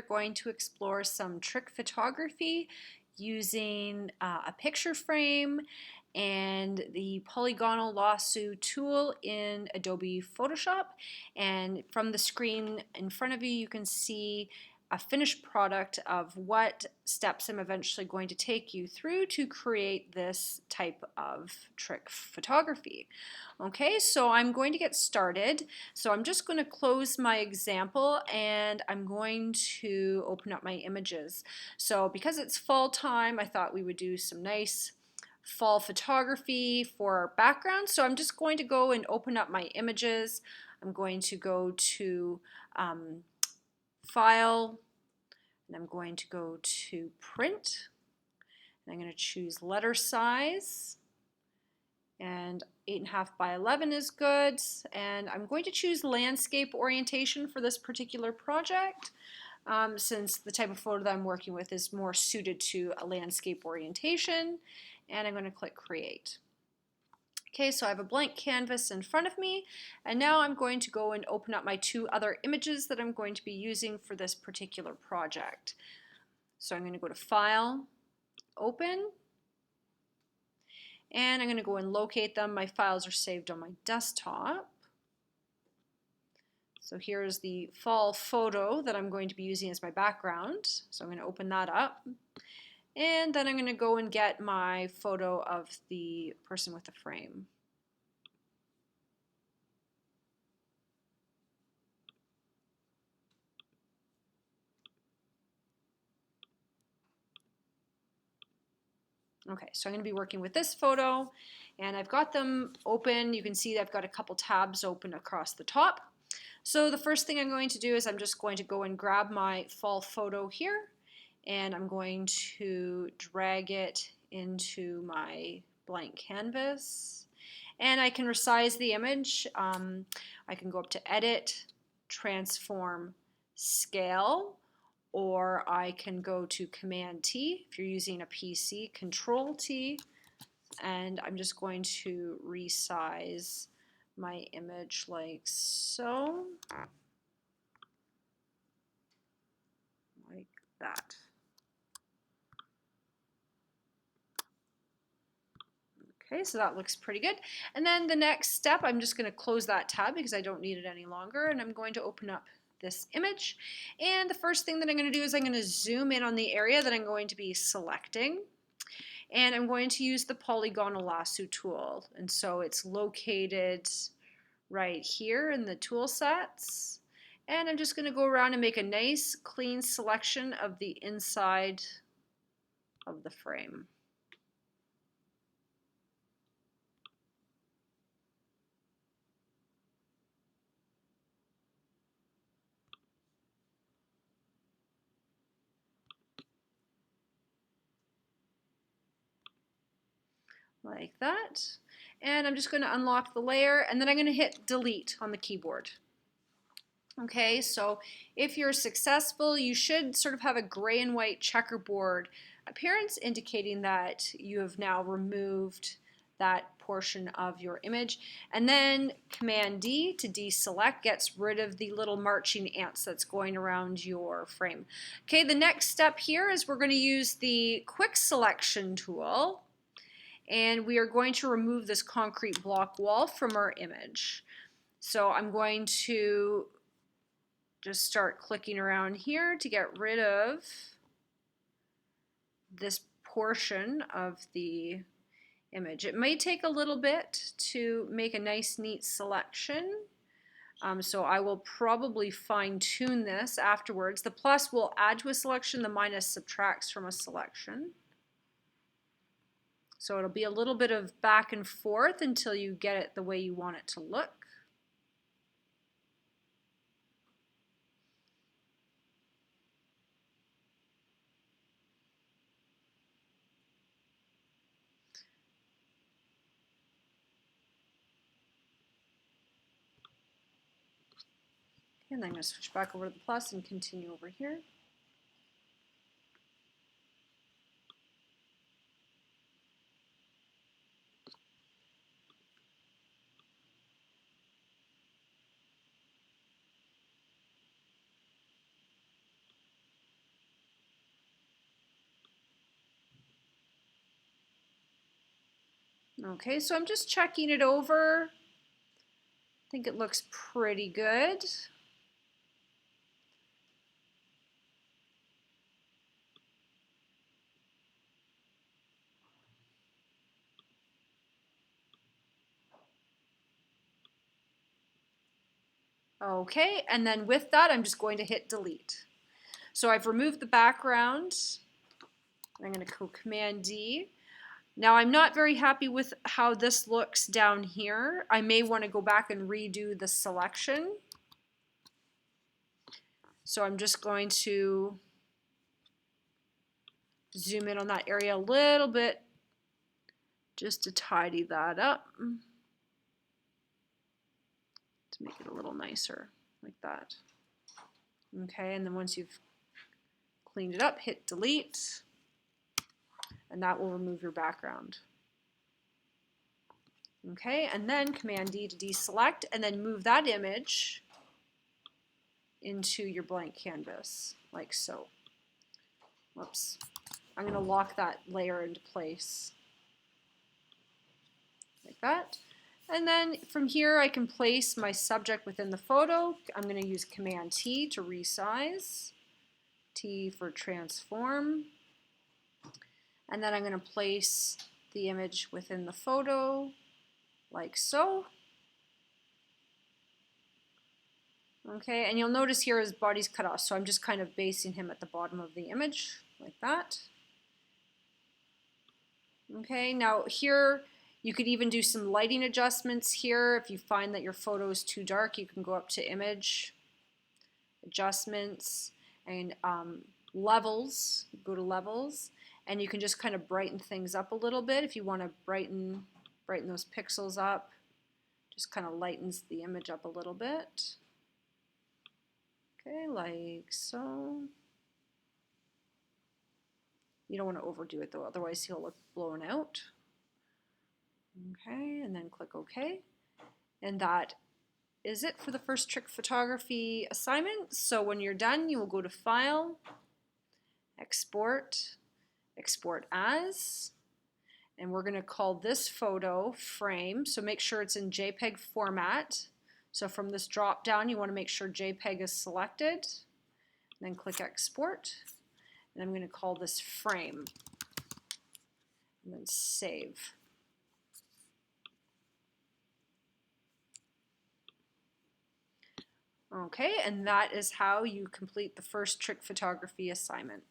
We're going to explore some trick photography using a picture frame and the polygonal lasso tool in Adobe Photoshop. And from the screen in front of you, you can see a finished product of what steps I'm eventually going to take you through to create this type of trick photography. Okay, so I'm going to get started. So I'm just going to close my example and I'm going to open up my images. So because it's fall time, I thought we would do some nice fall photography for our background. So I'm just going to go and open up my images. I'm going to go to File, and I'm going to go to Print, and I'm going to choose letter size, and 8.5 by 11 is good, and I'm going to choose landscape orientation for this particular project since the type of photo that I'm working with is more suited to a landscape orientation, and I'm going to click Create. Okay, so I have a blank canvas in front of me, and now I'm going to go and open up my two other images that I'm going to be using for this particular project. So I'm going to go to File, Open, and I'm going to go and locate them. My files are saved on my desktop. So here's the fall photo that I'm going to be using as my background. So I'm going to open that up. And then I'm going to go and get my photo of the person with the frame. Okay, so I'm going to be working with this photo, and I've got them open. You can see I've got a couple tabs open across the top. So the first thing I'm going to do is I'm just going to go and grab my fall photo here, and I'm going to drag it into my blank canvas. And I can resize the image. I can go up to Edit, Transform, Scale, or I can go to Command T if you're using a PC, Control T, and I'm just going to resize my image like so, like that. Okay, so that looks pretty good. And then the next step, I'm just going to close that tab because I don't need it any longer, and I'm going to open up this image. And the first thing that I'm going to do is I'm going to zoom in on the area that I'm going to be selecting. And I'm going to use the polygonal lasso tool. And so it's located right here in the tool sets. And I'm just going to go around and make a nice clean selection of the inside of the frame. Like that. And I'm just going to unlock the layer, and then I'm going to hit delete on the keyboard. Okay, so if you're successful, you should sort of have a gray and white checkerboard appearance indicating that you have now removed that portion of your image. And then Command D to deselect gets rid of the little marching ants that's going around your frame. Okay, the next step here is we're going to use the quick selection tool, and we are going to remove this concrete block wall from our image. So I'm going to just start clicking around here to get rid of this portion of the image. It may take a little bit to make a nice neat selection, so I will probably fine-tune this afterwards. The plus will add to a selection, the minus subtracts from a selection. So it'll be a little bit of back and forth until you get it the way you want it to look. And then I'm going to switch back over to the plus and continue over here. Okay, so I'm just checking it over. I think it looks pretty good. Okay, and then with that, I'm just going to hit delete. So I've removed the background. I'm going to go Command D. Now I'm not very happy with how this looks down here. I may want to go back and redo the selection. So I'm just going to zoom in on that area a little bit just to tidy that up, to make it a little nicer, like that. Okay, and then once you've cleaned it up, hit delete, and that will remove your background. Okay, and then Command D to deselect, and then move that image into your blank canvas, like so. Whoops. I'm going to lock that layer into place, like that. And then from here, I can place my subject within the photo. I'm going to use Command T to resize, T for transform. And then I'm going to place the image within the photo, like so. Okay, and you'll notice here his body's cut off, so I'm just kind of basing him at the bottom of the image, like that. Okay, now here you could even do some lighting adjustments here. If you find that your photo is too dark, you can go up to Image, Adjustments, and Levels. Go to Levels, and you can just kind of brighten things up a little bit. If you want to brighten those pixels up, just kind of lightens the image up a little bit. Okay, like so. You don't want to overdo it though, otherwise he'll look blown out. Okay, and then click OK. And that is it for the first trick photography assignment. So when you're done, you will go to File, Export, Export As, and we're going to call this photo Frame. So make sure it's in JPEG format. So from this drop down, you want to make sure JPEG is selected. And then click Export. And I'm going to call this Frame. And then Save. Okay, and that is how you complete the first trick photography assignment.